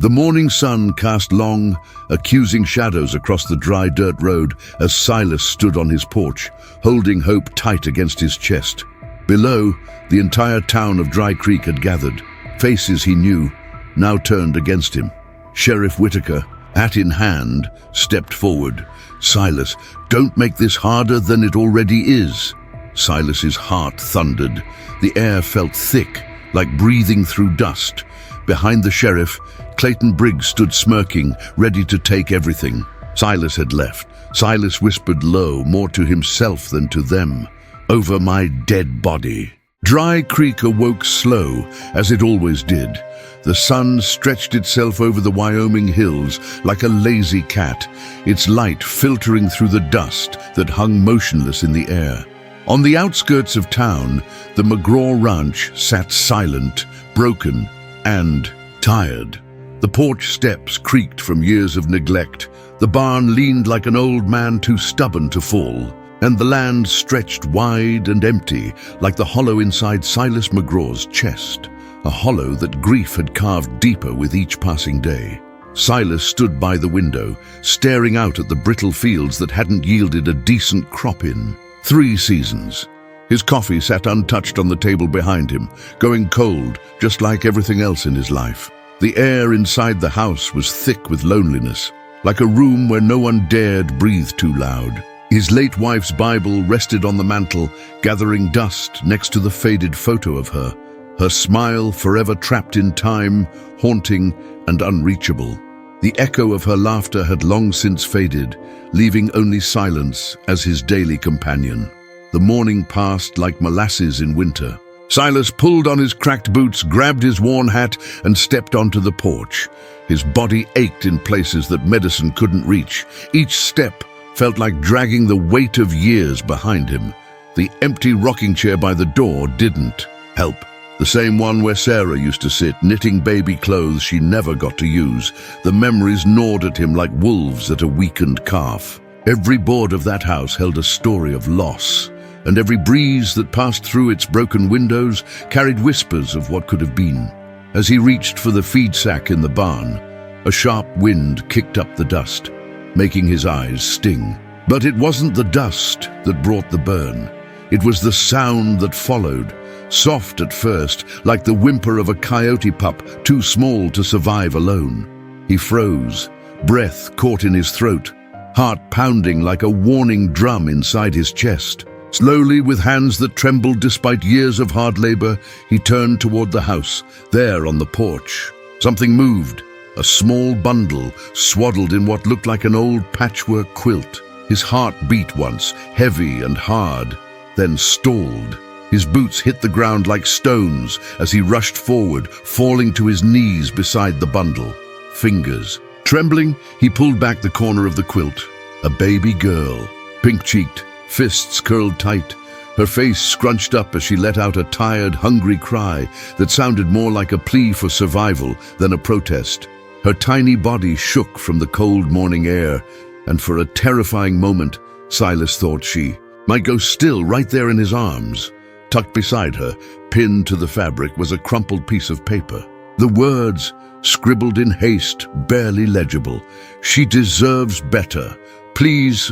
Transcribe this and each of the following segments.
The morning sun cast long, accusing shadows across the dry dirt road as Silas stood on his porch, holding hope tight against his chest. Below, the entire town of Dry Creek had gathered. Faces he knew, now turned against him. Sheriff Whitaker, hat in hand, stepped forward. "Silas, don't make this harder than it already is." Silas's heart thundered. The air felt thick, like breathing through dust. Behind the sheriff, Clayton Briggs stood smirking, ready to take everything. Silas had left. Silas whispered low, more to himself than to them. "Over my dead body." Dry Creek awoke slow, as it always did. The sun stretched itself over the Wyoming hills like a lazy cat, its light filtering through the dust that hung motionless in the air. On the outskirts of town, the McGraw Ranch sat silent, broken, and tired. The porch steps creaked from years of neglect. The barn leaned like an old man too stubborn to fall. And the land stretched wide and empty, like the hollow inside Silas McGraw's chest, a hollow that grief had carved deeper with each passing day. Silas stood by the window, staring out at the brittle fields that hadn't yielded a decent crop in 3 seasons. His coffee sat untouched on the table behind him, going cold, just like everything else in his life. The air inside the house was thick with loneliness, like a room where no one dared breathe too loud. His late wife's Bible rested on the mantel, gathering dust next to the faded photo of her. Her smile forever trapped in time, haunting and unreachable. The echo of her laughter had long since faded, leaving only silence as his daily companion. The morning passed like molasses in winter. Silas pulled on his cracked boots, grabbed his worn hat, and stepped onto the porch. His body ached in places that medicine couldn't reach. Each step felt like dragging the weight of years behind him. The empty rocking chair by the door didn't help. The same one where Sarah used to sit, knitting baby clothes she never got to use. The memories gnawed at him like wolves at a weakened calf. Every board of that house held a story of loss, and every breeze that passed through its broken windows carried whispers of what could have been. As he reached for the feed sack in the barn, a sharp wind kicked up the dust, making his eyes sting. But it wasn't the dust that brought the burn. It was the sound that followed, soft at first, like the whimper of a coyote pup too small to survive alone. He froze, breath caught in his throat, heart pounding like a warning drum inside his chest. Slowly, with hands that trembled despite years of hard labor, he turned toward the house. There on the porch, something moved. A small bundle, swaddled in what looked like an old patchwork quilt. His heart beat once, heavy and hard, then stalled. His boots hit the ground like stones as he rushed forward, falling to his knees beside the bundle. Fingers. Trembling, he pulled back the corner of the quilt. A baby girl, pink-cheeked, fists curled tight, her face scrunched up as she let out a tired, hungry cry that sounded more like a plea for survival than a protest. Her tiny body shook from the cold morning air, and for a terrifying moment, Silas thought she might go still right there in his arms. Tucked beside her, pinned to the fabric, was a crumpled piece of paper. The words, scribbled in haste, barely legible. "She deserves better. Please,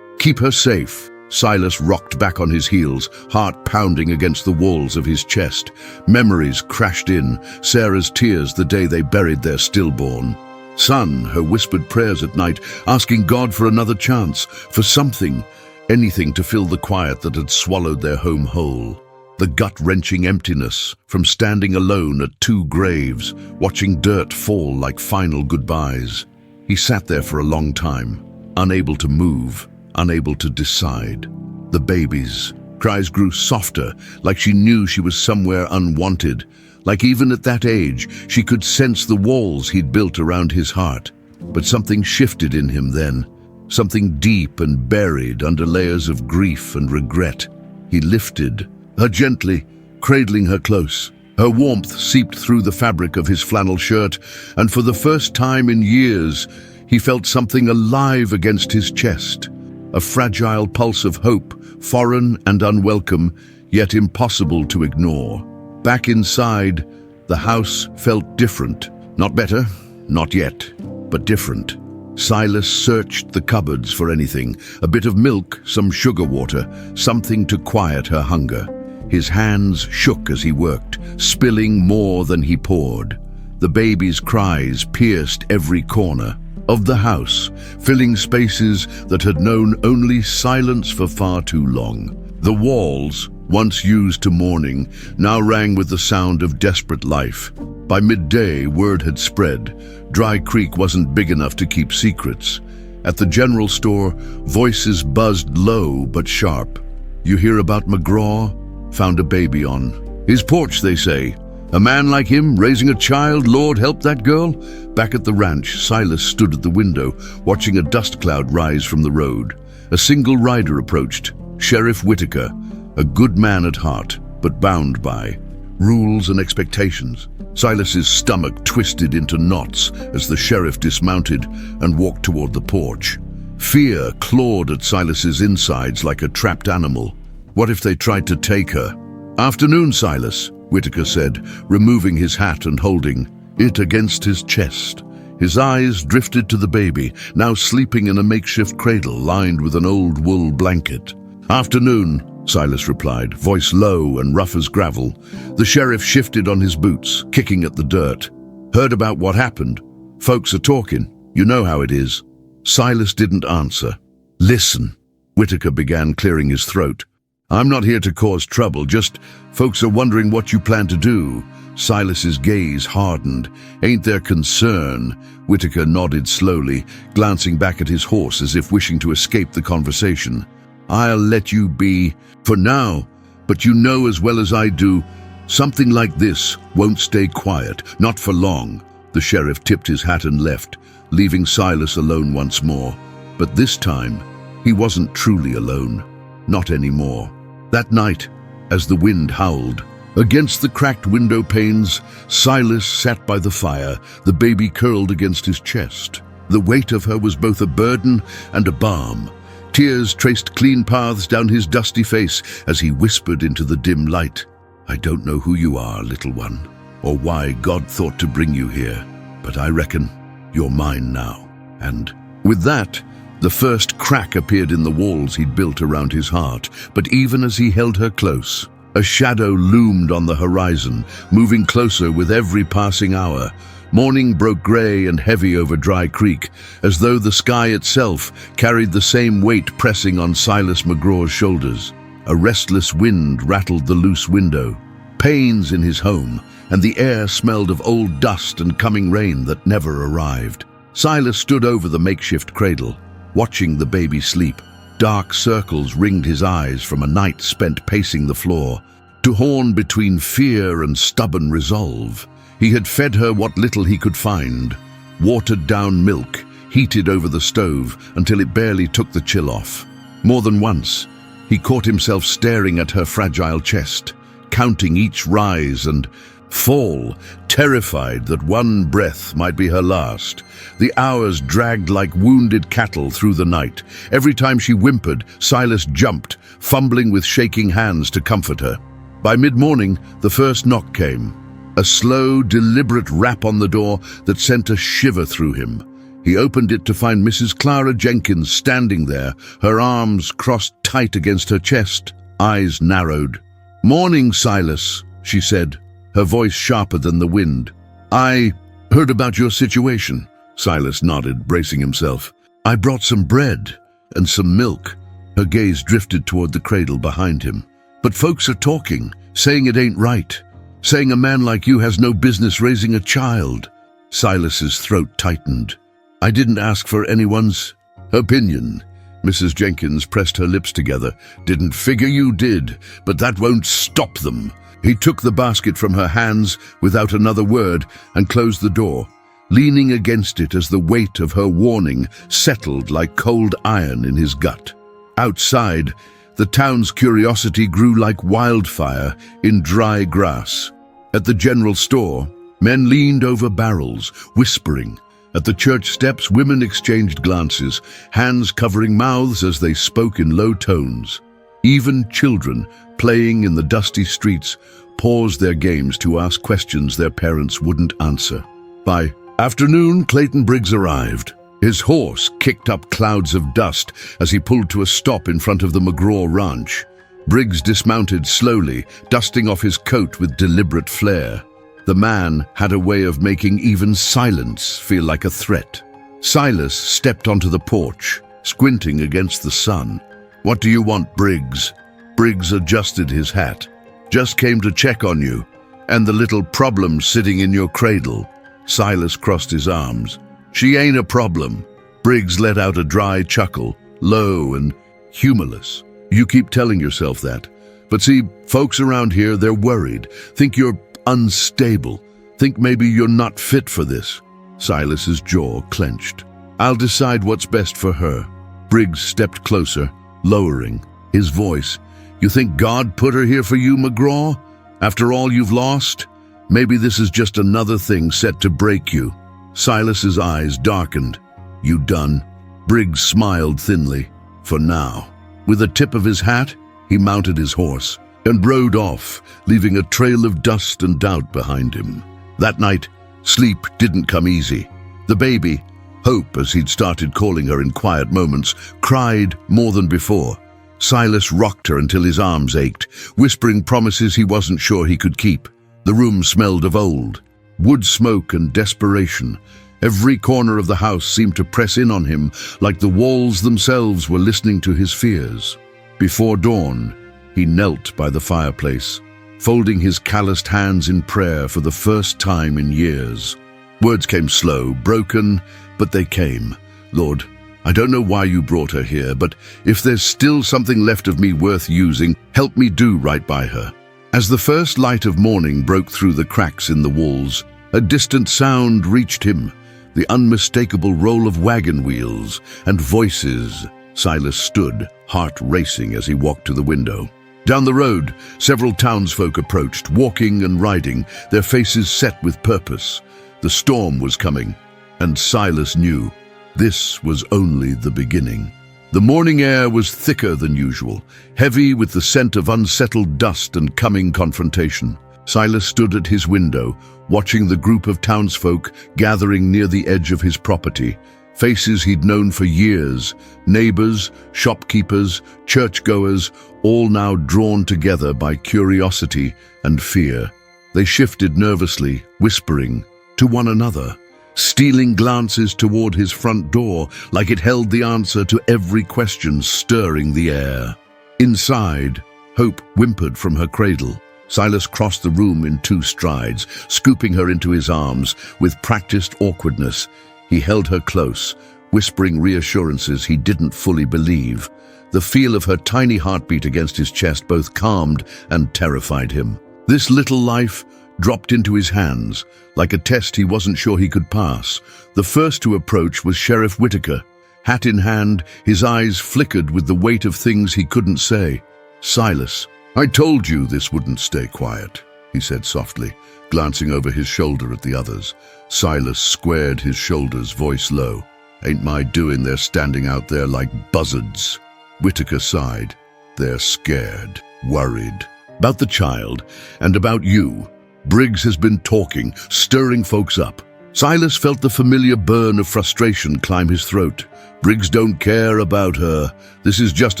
keep her safe." Silas rocked back on his heels, heart pounding against the walls of his chest. Memories crashed in, Sarah's tears the day they buried their stillborn son, her whispered prayers at night, asking God for another chance, for something, anything to fill the quiet that had swallowed their home whole. The gut-wrenching emptiness from standing alone at 2 graves, watching dirt fall like final goodbyes. He sat there for a long time, unable to move, unable to decide. The baby's cries grew softer, like she knew she was somewhere unwanted, like even at that age she could sense the walls he'd built around his heart. But something shifted in him then, something deep and buried under layers of grief and regret. He lifted her gently, cradling her close. Her warmth seeped through the fabric of his flannel shirt, and for the first time in years, he felt something alive against his chest. A fragile pulse of hope, foreign and unwelcome, yet impossible to ignore. Back inside, the house felt different. Not better, Not yet, but different. Silas searched the cupboards for anything, a bit of milk, some sugar water, something to quiet her hunger. His hands shook as he worked, spilling more than he poured. The baby's cries pierced every corner of the house, filling spaces that had known only silence for far too long. The walls, once used to mourning, now rang with the sound of desperate life. By midday, word had spread. Dry Creek wasn't big enough to keep secrets. At the general store, voices buzzed low but sharp. "You hear about McGraw? Found a baby on his porch, they say. A man like him, raising a child, Lord help that girl." Back at the ranch, Silas stood at the window, watching a dust cloud rise from the road. A single rider approached, Sheriff Whitaker, a good man at heart, but bound by rules and expectations. Silas's stomach twisted into knots as the sheriff dismounted and walked toward the porch. Fear clawed at Silas's insides like a trapped animal. What if they tried to take her? "Afternoon, Silas," Whitaker said, removing his hat and holding it against his chest. His eyes drifted to the baby, now sleeping in a makeshift cradle lined with an old wool blanket. "Afternoon," Silas replied, voice low and rough as gravel. The sheriff shifted on his boots, kicking at the dirt. "Heard about what happened? Folks are talking. You know how it is." Silas didn't answer. "Listen," Whitaker began, clearing his throat. "I'm not here to cause trouble, just folks are wondering what you plan to do." Silas's gaze hardened. "Ain't there concern?" Whitaker nodded slowly, glancing back at his horse as if wishing to escape the conversation. "I'll let you be for now, but you know as well as I do, something like this won't stay quiet, not for long." The sheriff tipped his hat and left, leaving Silas alone once more. But this time, he wasn't truly alone. Not anymore. That night, as the wind howled against the cracked window panes, Silas sat by the fire, the baby curled against his chest. The weight of her was both a burden and a balm. Tears traced clean paths down his dusty face as he whispered into the dim light. "I don't know who you are, little one, or why God thought to bring you here, but I reckon you're mine now." And with that, the first crack appeared in the walls he'd built around his heart. But even as he held her close, a shadow loomed on the horizon, moving closer with every passing hour. Morning broke gray and heavy over Dry Creek, as though the sky itself carried the same weight pressing on Silas McGraw's shoulders. A restless wind rattled the loose window. Pains in his home, and the air smelled of old dust and coming rain that never arrived. Silas stood over the makeshift cradle, watching the baby sleep. Dark circles ringed his eyes from a night spent pacing the floor, torn between fear and stubborn resolve. He had fed her what little he could find, watered-down milk, heated over the stove until it barely took the chill off. More than once, he caught himself staring at her fragile chest, counting each rise and fall, terrified that one breath might be her last. The hours dragged like wounded cattle through the night. Every time she whimpered, Silas jumped, fumbling with shaking hands to comfort her. By mid-morning, the first knock came. A slow, deliberate rap on the door that sent a shiver through him. He opened it to find Mrs. Clara Jenkins standing there, her arms crossed tight against her chest, eyes narrowed. "Morning, Silas," she said, her voice sharper than the wind. "I heard about your situation." Silas nodded, bracing himself. "I brought some bread and some milk." Her gaze drifted toward the cradle behind him. "But folks are talking, saying it ain't right, saying a man like you has no business raising a child." Silas's throat tightened. "I didn't ask for anyone's opinion." Mrs. Jenkins pressed her lips together. "Didn't figure you did, but that won't stop them." He took the basket from her hands without another word and closed the door, leaning against it as the weight of her warning settled like cold iron in his gut. Outside, the town's curiosity grew like wildfire in dry grass. At the general store, men leaned over barrels, whispering. At the church steps, women exchanged glances, hands covering mouths as they spoke in low tones. Even children, playing in the dusty streets, paused their games to ask questions their parents wouldn't answer. By Afternoon, Clayton Briggs arrived. His horse kicked up clouds of dust as he pulled to a stop in front of the McGraw ranch. Briggs dismounted slowly, dusting off his coat with deliberate flair. The man had a way of making even silence feel like a threat. Silas stepped onto the porch, squinting against the sun. "What do you want, Briggs?" Briggs adjusted his hat. "Just came to check on you, and the little problem sitting in your cradle." Silas crossed his arms. "She ain't a problem." Briggs let out a dry chuckle, low and humorless. "You keep telling yourself that. But see, folks around here, they're worried. Think you're unstable. Think maybe you're not fit for this." Silas's jaw clenched. "I'll decide what's best for her." Briggs stepped closer, lowering his voice. "You think God put her here for you, McGraw? After all you've lost? Maybe this is just another thing set to break you." Silas's eyes darkened. "You done?" Briggs smiled thinly. "For now." With a tip of his hat, he mounted his horse and rode off, leaving a trail of dust and doubt behind him. That night, sleep didn't come easy. The baby, Hope, as he'd started calling her in quiet moments, cried more than before. Silas rocked her until his arms ached, whispering promises he wasn't sure he could keep. The room smelled of old, wood smoke and desperation. Every corner of the house seemed to press in on him, like the walls themselves were listening to his fears. Before dawn, he knelt by the fireplace, folding his calloused hands in prayer for the first time in years. Words came slow, broken, but they came. "Lord, I don't know why you brought her here, but if there's still something left of me worth using, help me do right by her." As the first light of morning broke through the cracks in the walls, a distant sound reached him, the unmistakable roll of wagon wheels and voices. Silas stood, heart racing as he walked to the window. Down the road, several townsfolk approached, walking and riding, their faces set with purpose. The storm was coming, and Silas knew this was only the beginning. The morning air was thicker than usual, heavy with the scent of unsettled dust and coming confrontation. Silas stood at his window, watching the group of townsfolk gathering near the edge of his property. Faces he'd known for years, neighbors, shopkeepers, churchgoers, all now drawn together by curiosity and fear. They shifted nervously, whispering to one another, stealing glances toward his front door like it held the answer to every question stirring the air. Inside, Hope whimpered from her cradle. Silas crossed the room in 2 strides, scooping her into his arms with practiced awkwardness. He held her close, whispering reassurances he didn't fully believe. The feel of her tiny heartbeat against his chest both calmed and terrified him. This little life dropped into his hands, like a test he wasn't sure he could pass. The first to approach was Sheriff Whitaker. Hat in hand, his eyes flickered with the weight of things he couldn't say. "Silas, I told you this wouldn't stay quiet," he said softly, glancing over his shoulder at the others. Silas squared his shoulders, voice low. "Ain't my doing they're standing out there like buzzards." Whitaker sighed. "They're scared, worried. About the child, and about you. Briggs has been talking, stirring folks up." Silas felt the familiar burn of frustration climb his throat. Briggs don't care about her. This is just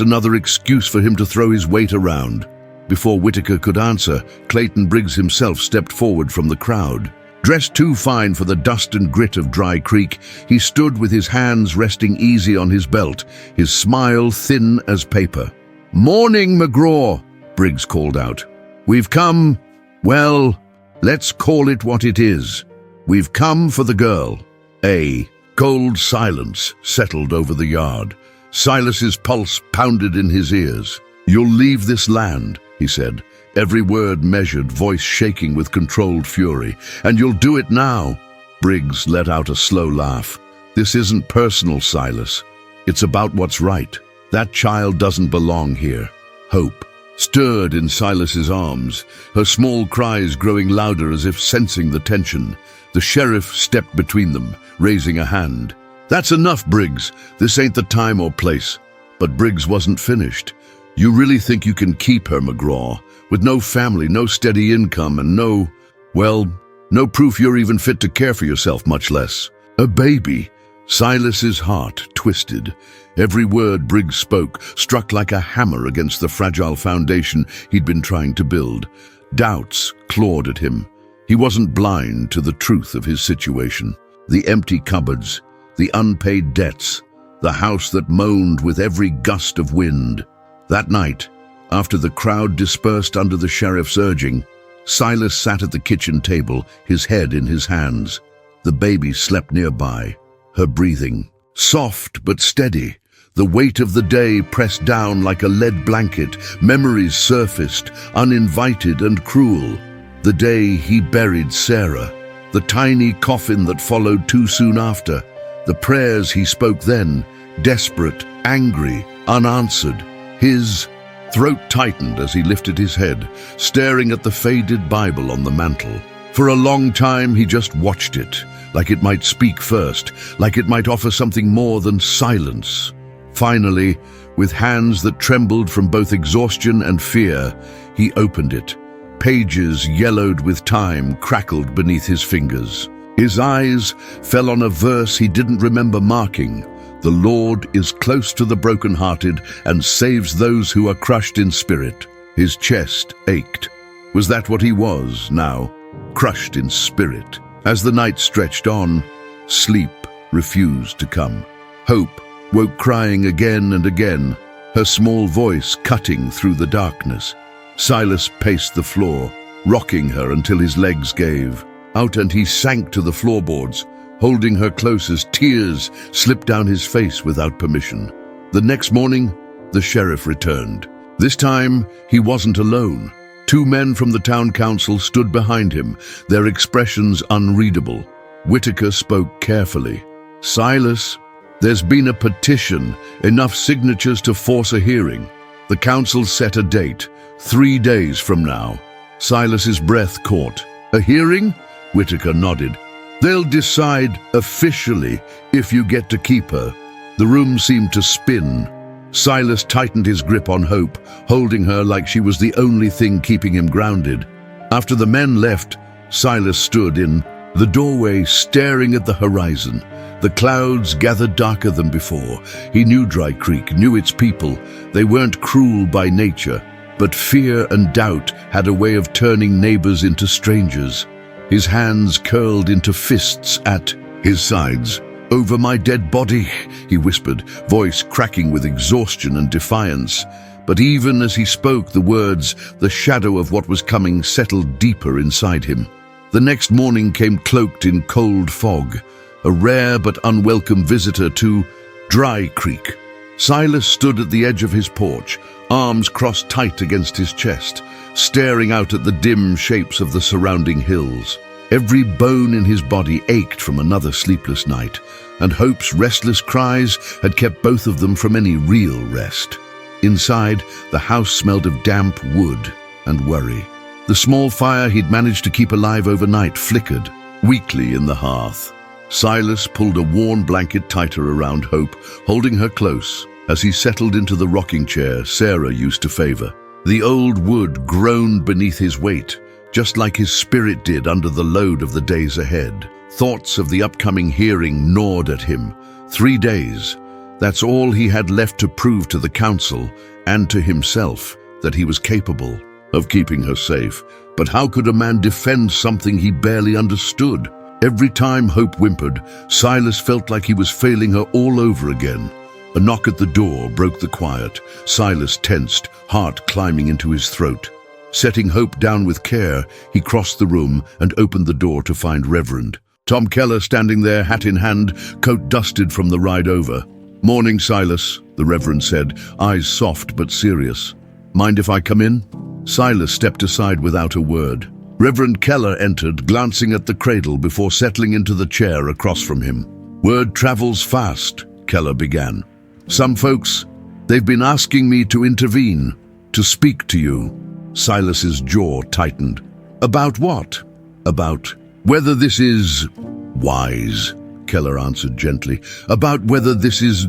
another excuse for him to throw his weight around. Before Whitaker could answer, Clayton Briggs himself stepped forward from the crowd. Dressed too fine for the dust and grit of Dry Creek, he stood with his hands resting easy on his belt, his smile thin as paper. "Morning, McGraw," Briggs called out. "We've come, well, let's call it what it is. We've come for the girl." A cold silence settled over the yard. Silas's pulse pounded in his ears. "You'll leave this land," he said, every word measured, voice shaking with controlled fury. "And you'll do it now." Briggs let out a slow laugh. "This isn't personal, Silas. It's about what's right. That child doesn't belong here." Hope stirred in Silas's arms, her small cries growing louder as if sensing the tension. The sheriff stepped between them, raising a hand. "That's enough, Briggs. This ain't the time or place." But Briggs wasn't finished. "You really think you can keep her, McGraw, with no family, no steady income, and no, well, No proof you're even fit to care for yourself, much less a baby. Silas's heart twisted. Every word Briggs spoke struck like a hammer against the fragile foundation he'd been trying to build. Doubts clawed at him. He wasn't blind to the truth of his situation. The empty cupboards, the unpaid debts, the house that moaned with every gust of wind. That night, after the crowd dispersed under the sheriff's urging, Silas sat at the kitchen table, his head in his hands. The baby slept nearby, her breathing soft but steady. The weight of the day pressed down like a lead blanket. Memories surfaced, uninvited and cruel. The day he buried Sarah, the tiny coffin that followed too soon after, the prayers he spoke then, desperate, angry, unanswered. His throat tightened as he lifted his head, staring at the faded Bible on the mantel. For a long time he just watched it, like it might speak first, like it might offer something more than silence. Finally, with hands that trembled from both exhaustion and fear, he opened it. Pages yellowed with time crackled beneath his fingers. His eyes fell on a verse he didn't remember marking. The Lord is close to the brokenhearted and saves those who are crushed in spirit. His chest ached. Was that what he was now? Crushed in spirit. As the night stretched on, sleep refused to come. Hope woke crying again and again, her small voice cutting through the darkness. Silas paced the floor, rocking her until his legs gave out and he sank to the floorboards, holding her close as tears slipped down his face without permission. The next morning, the sheriff returned. This time, he wasn't alone. 2 men from the town council stood behind him, their expressions unreadable. Whitaker spoke carefully. "Silas, there's been a petition, enough signatures to force a hearing. The council set a date, 3 days from now." Silas's breath caught. "A hearing?" Whitaker nodded. "They'll decide officially if you get to keep her." The room seemed to spin. Silas tightened his grip on Hope, holding her like she was the only thing keeping him grounded. After the men left, Silas stood in the doorway, staring at the horizon. The clouds gathered darker than before. He knew Dry Creek, knew its people. They weren't cruel by nature, but fear and doubt had a way of turning neighbors into strangers. His hands curled into fists at his sides. "Over my dead body," he whispered, voice cracking with exhaustion and defiance. But even as he spoke the words, the shadow of what was coming settled deeper inside him. The next morning came cloaked in cold fog, a rare but unwelcome visitor to Dry Creek. Silas stood at the edge of his porch, arms crossed tight against his chest, staring out at the dim shapes of the surrounding hills. Every bone in his body ached from another sleepless night, and Hope's restless cries had kept both of them from any real rest. Inside, the house smelled of damp wood and worry. The small fire he'd managed to keep alive overnight flickered weakly in the hearth. Silas pulled a worn blanket tighter around Hope, holding her close as he settled into the rocking chair Sarah used to favor. The old wood groaned beneath his weight, just like his spirit did under the load of the days ahead. Thoughts of the upcoming hearing gnawed at him. 3 days. That's all he had left to prove to the council and to himself that he was capable of keeping her safe. But how could a man defend something he barely understood? Every time Hope whimpered, Silas felt like he was failing her all over again. A knock at the door broke the quiet. Silas tensed, heart climbing into his throat. Setting Hope down with care, he crossed the room and opened the door to find Reverend Tom Keller standing there, hat in hand, coat dusted from the ride over. "Morning, Silas," the Reverend said, eyes soft but serious. "Mind if I come in?" Silas stepped aside without a word. Reverend Keller entered, glancing at the cradle before settling into the chair across from him. "Word travels fast," Keller began. "Some folks, they've been asking me to intervene, to speak to you." Silas's jaw tightened. "About what?" "About whether this is wise," Keller answered gently. "About whether this is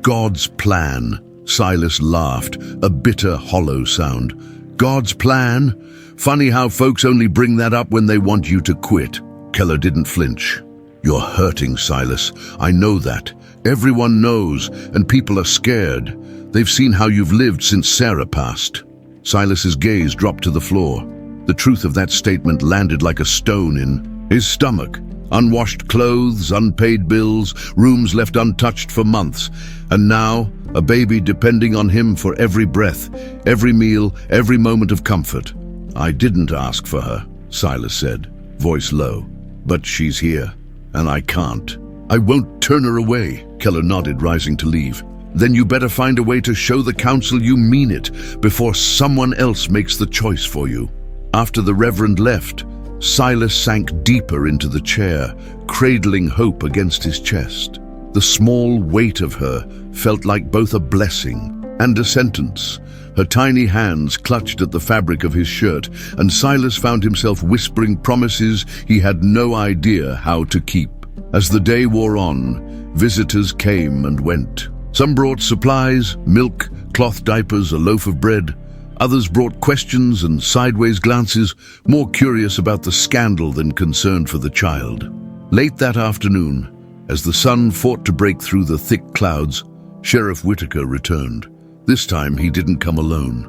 God's plan." Silas laughed, a bitter, hollow sound. God's plan? Funny how folks only bring that up when they want you to quit. Keller didn't flinch. You're hurting, Silas. I know that. Everyone knows, and people are scared. They've seen how you've lived since Sarah passed. Silas's gaze dropped to the floor. The truth of that statement landed like a stone in his stomach. Unwashed clothes, unpaid bills, rooms left untouched for months. And now, a baby depending on him for every breath, every meal, every moment of comfort. I didn't ask for her, Silas said, voice low. But she's here, and I can't. I won't turn her away, Keller nodded, rising to leave. Then you better find a way to show the council you mean it before someone else makes the choice for you. After the Reverend left, Silas sank deeper into the chair, cradling hope against his chest. The small weight of her felt like both a blessing and a sentence. Her tiny hands clutched at the fabric of his shirt, and Silas found himself whispering promises he had no idea how to keep. As the day wore on, visitors came and went. Some brought supplies, milk, cloth diapers, a loaf of bread. Others brought questions and sideways glances, more curious about the scandal than concerned for the child. Late that afternoon, as the sun fought to break through the thick clouds, Sheriff Whitaker returned. This time he didn't come alone.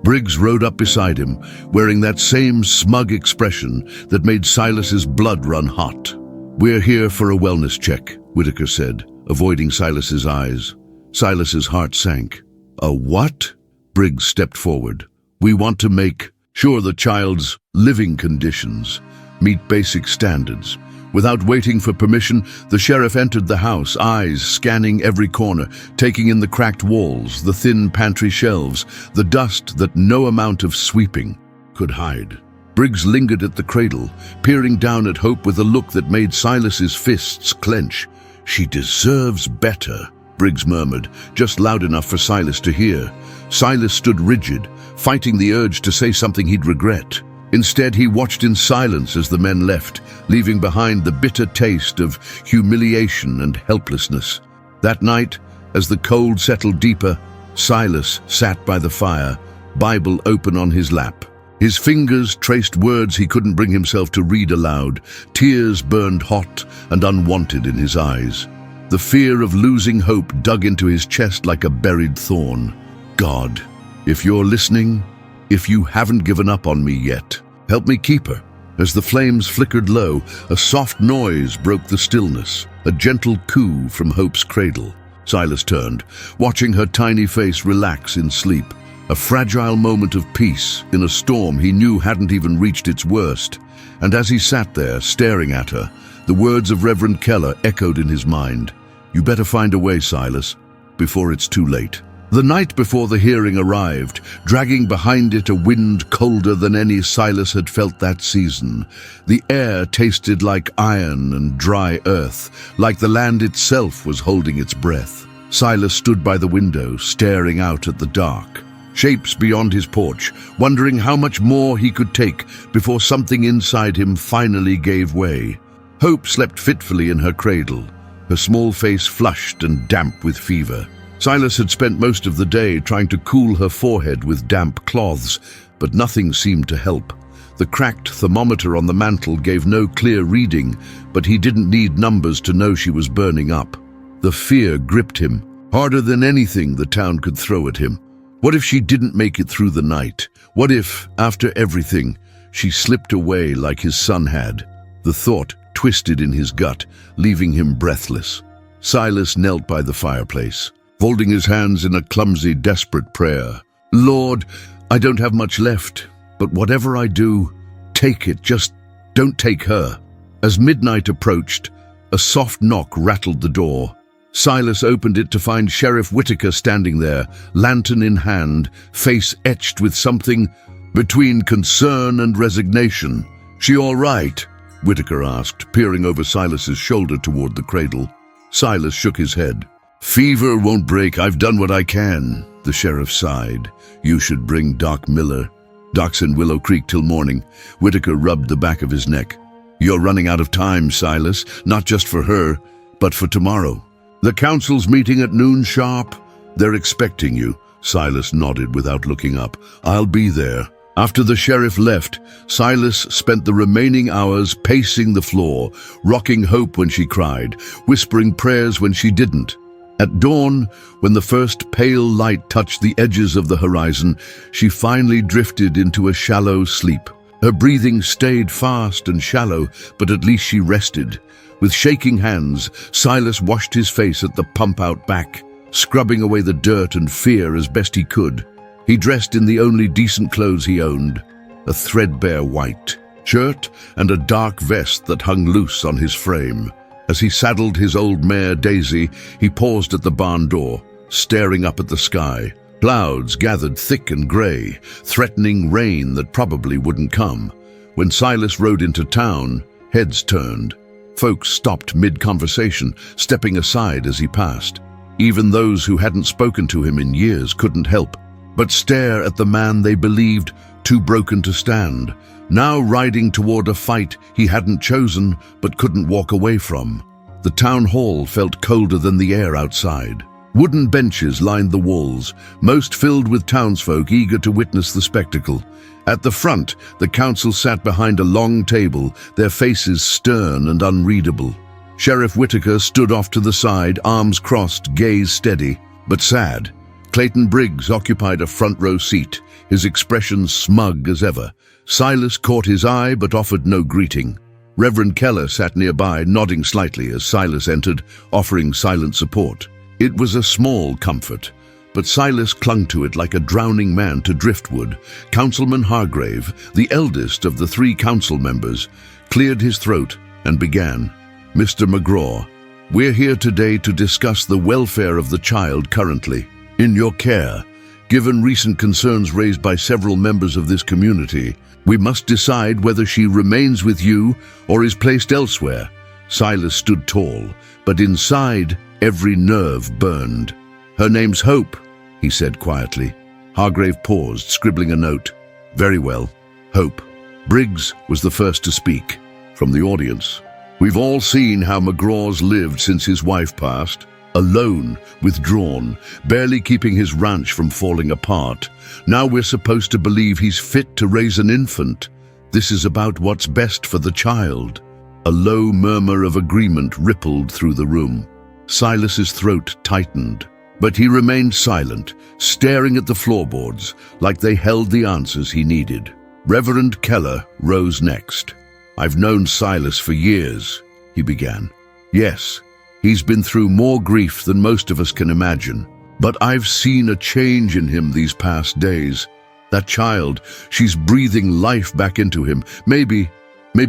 Briggs rode up beside him, wearing that same smug expression that made Silas's blood run hot. "We're here for a wellness check," Whitaker said, avoiding Silas's eyes. Silas's heart sank. "A what?" Briggs stepped forward. "We want to make sure the child's living conditions meet basic standards." Without waiting for permission, the sheriff entered the house, eyes scanning every corner, taking in the cracked walls, the thin pantry shelves, the dust that no amount of sweeping could hide. Briggs lingered at the cradle, peering down at Hope with a look that made Silas's fists clench. "She deserves better," Briggs murmured, just loud enough for Silas to hear. Silas stood rigid, fighting the urge to say something he'd regret. Instead, he watched in silence as the men left, leaving behind the bitter taste of humiliation and helplessness. That night, as the cold settled deeper, Silas sat by the fire, Bible open on his lap. His fingers traced words he couldn't bring himself to read aloud. Tears burned hot and unwanted in his eyes. The fear of losing hope dug into his chest like a buried thorn. "God, if you're listening, if you haven't given up on me yet, help me keep her." As the flames flickered low, a soft noise broke the stillness, a gentle coo from Hope's cradle. Silas turned, watching her tiny face relax in sleep. A fragile moment of peace in a storm he knew hadn't even reached its worst. And as he sat there, staring at her, the words of Reverend Keller echoed in his mind. "You better find a way, Silas, before it's too late." The night before the hearing arrived, dragging behind it a wind colder than any Silas had felt that season. The air tasted like iron and dry earth, like the land itself was holding its breath. Silas stood by the window, staring out at the dark. Shapes beyond his porch, wondering how much more he could take before something inside him finally gave way. Hope slept fitfully in her cradle, her small face flushed and damp with fever. Silas had spent most of the day trying to cool her forehead with damp cloths, but nothing seemed to help. The cracked thermometer on the mantel gave no clear reading, but he didn't need numbers to know she was burning up. The fear gripped him, harder than anything the town could throw at him. What if she didn't make it through the night? What if, after everything, she slipped away like his son had? The thought twisted in his gut, leaving him breathless. Silas knelt by the fireplace, folding his hands in a clumsy, desperate prayer. "Lord, I don't have much left, but whatever I do, take it, just don't take her." As midnight approached, a soft knock rattled the door. Silas opened it to find Sheriff Whitaker standing there, lantern in hand, face etched with something between concern and resignation. "She all right?" Whitaker asked, peering over Silas's shoulder toward the cradle. Silas shook his head. "Fever won't break. I've done what I can," the sheriff sighed. "You should bring Doc Miller. Doc's in Willow Creek till morning." Whitaker rubbed the back of his neck. "You're running out of time, Silas, not just for her, but for tomorrow. The council's meeting at noon sharp. They're expecting you." Silas nodded without looking up. "I'll be there." After the sheriff left, Silas spent the remaining hours pacing the floor, rocking Hope when she cried, whispering prayers when she didn't. At dawn, when the first pale light touched the edges of the horizon, she finally drifted into a shallow sleep. Her breathing stayed fast and shallow, but at least she rested. With shaking hands, Silas washed his face at the pump-out back, scrubbing away the dirt and fear as best he could. He dressed in the only decent clothes he owned, a threadbare white shirt and a dark vest that hung loose on his frame. As he saddled his old mare Daisy, he paused at the barn door, staring up at the sky. Clouds gathered thick and grey, threatening rain that probably wouldn't come. When Silas rode into town, heads turned. Folks stopped mid-conversation, stepping aside as he passed. Even those who hadn't spoken to him in years couldn't help but stare at the man they believed too broken to stand, now riding toward a fight he hadn't chosen but couldn't walk away from. The town hall felt colder than the air outside. Wooden benches lined the walls, most filled with townsfolk eager to witness the spectacle. At the front, the council sat behind a long table, their faces stern and unreadable. Sheriff Whitaker stood off to the side, arms crossed, gaze steady, but sad. Clayton Briggs occupied a front-row seat, his expression smug as ever. Silas caught his eye but offered no greeting. Reverend Keller sat nearby, nodding slightly as Silas entered, offering silent support. It was a small comfort, but Silas clung to it like a drowning man to driftwood. Councilman Hargrave, the eldest of the 3 council members, cleared his throat and began. "Mr. McGraw, we're here today to discuss the welfare of the child currently in your care. Given recent concerns raised by several members of this community, we must decide whether she remains with you or is placed elsewhere." Silas stood tall, but inside, every nerve burned. "Her name's Hope," he said quietly. Hargrave paused, scribbling a note. "Very well, Hope." Briggs was the first to speak. From the audience, "We've all seen how McGraw's lived since his wife passed. Alone, withdrawn, barely keeping his ranch from falling apart. Now we're supposed to believe he's fit to raise an infant. This is about what's best for the child." A low murmur of agreement rippled through the room. Silas's throat tightened, but he remained silent, staring at the floorboards like they held the answers he needed. Reverend Keller rose next. "I've known Silas for years," he began. "Yes, he's been through more grief than most of us can imagine. But I've seen a change in him these past days. That child, she's breathing life back into him. Maybe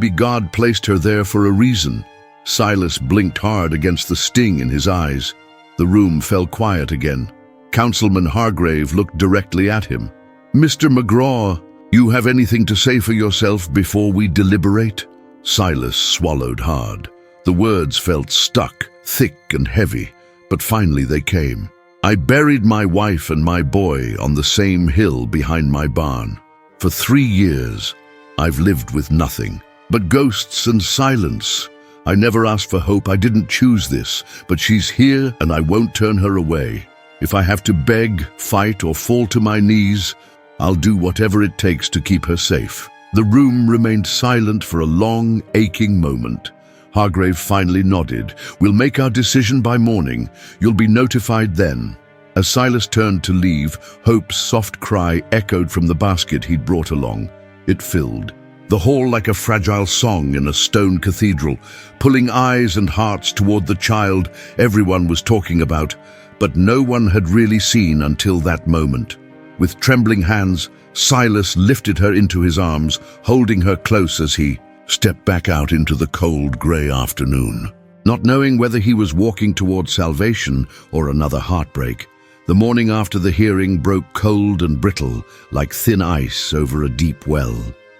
God placed her there for a reason." Silas blinked hard against the sting in his eyes. The room fell quiet again. Councilman Hargrave looked directly at him. "Mr. McGraw, you have anything to say for yourself before we deliberate?" Silas swallowed hard. The words felt stuck, thick and heavy, but finally they came. "I buried my wife and my boy on the same hill behind my barn. For 3 years, I've lived with nothing but ghosts and silence. I never asked for Hope, I didn't choose this, but she's here and I won't turn her away. If I have to beg, fight, or fall to my knees, I'll do whatever it takes to keep her safe." The room remained silent for a long, aching moment. Hargrave finally nodded. "We'll make our decision by morning. You'll be notified then." As Silas turned to leave, Hope's soft cry echoed from the basket he'd brought along. It filled the hall like a fragile song in a stone cathedral, pulling eyes and hearts toward the child everyone was talking about, but no one had really seen until that moment. With trembling hands, Silas lifted her into his arms, holding her close as he stepped back out into the cold, grey afternoon. Not knowing whether he was walking toward salvation or another heartbreak, the morning after the hearing broke cold and brittle, like thin ice over a deep well.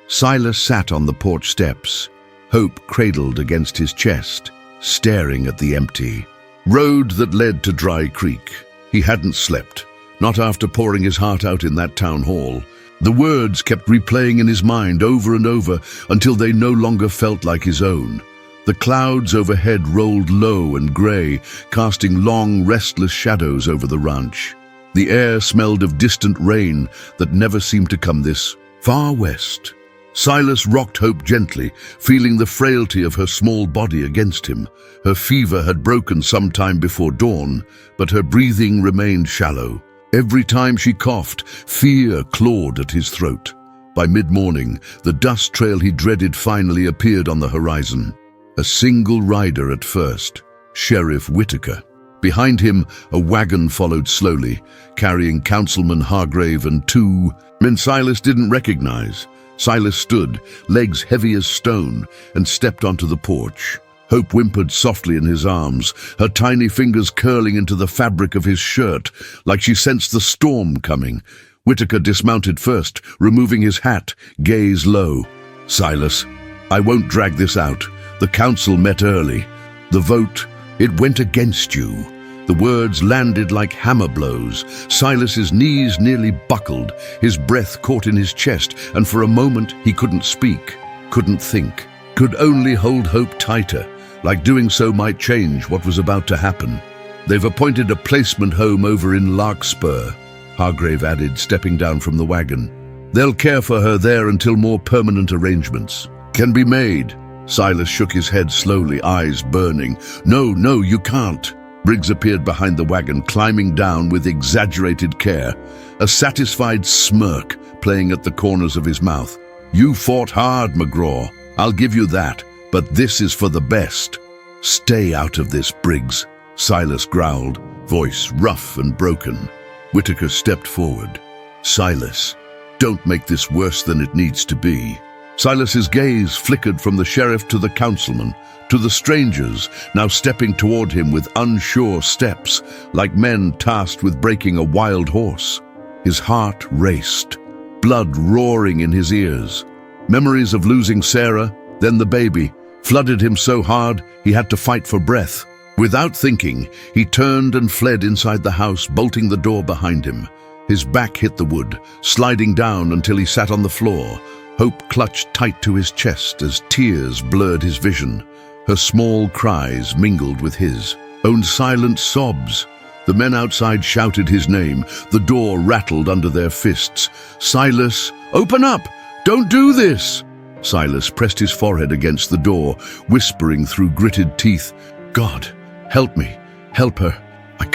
Silas sat on the porch steps, hope cradled against his chest, staring at the empty road that led to Dry Creek. He hadn't slept, not after pouring his heart out in that town hall. The words kept replaying in his mind over and over until they no longer felt like his own. The clouds overhead rolled low and grey, casting long, restless shadows over the ranch. The air smelled of distant rain that never seemed to come this far west. Silas rocked Hope gently, feeling the frailty of her small body against him. Her fever had broken some time before dawn, but her breathing remained shallow. Every time she coughed, fear clawed at his throat. By mid-morning, the dust trail he dreaded finally appeared on the horizon. A single rider at first, Sheriff Whitaker. Behind him, a wagon followed slowly, carrying Councilman Hargrave and two men Silas didn't recognize. Silas stood, legs heavy as stone, and stepped onto the porch. Hope whimpered softly in his arms, her tiny fingers curling into the fabric of his shirt, like she sensed the storm coming. Whitaker dismounted first, removing his hat, gaze low. "Silas, I won't drag this out. The council met early. The vote, it went against you." The words landed like hammer blows. Silas's knees nearly buckled, his breath caught in his chest, and for a moment he couldn't speak, couldn't think, could only hold Hope tighter, like doing so might change what was about to happen. "They've appointed a placement home over in Larkspur," Hargrave added, stepping down from the wagon. "They'll care for her there until more permanent arrangements can be made." Silas shook his head slowly, eyes burning. No, you can't." Briggs appeared behind the wagon, climbing down with exaggerated care, a satisfied smirk playing at the corners of his mouth. "You fought hard, McGraw. I'll give you that, but this is for the best." "Stay out of this, Briggs," Silas growled, voice rough and broken. Whitaker stepped forward. "Silas, don't make this worse than it needs to be." Silas's gaze flickered from the sheriff to the councilman, to the strangers, now stepping toward him with unsure steps, like men tasked with breaking a wild horse. His heart raced, blood roaring in his ears. Memories of losing Sarah, then the baby, flooded him so hard he had to fight for breath. Without thinking, he turned and fled inside the house, bolting the door behind him. His back hit the wood, sliding down until he sat on the floor. Hope clutched tight to his chest as tears blurred his vision. Her small cries mingled with his own silent sobs. The men outside shouted his name. The door rattled under their fists. "Silas, open up! Don't do this!" Silas pressed his forehead against the door, whispering through gritted teeth, "God, help me, help her. I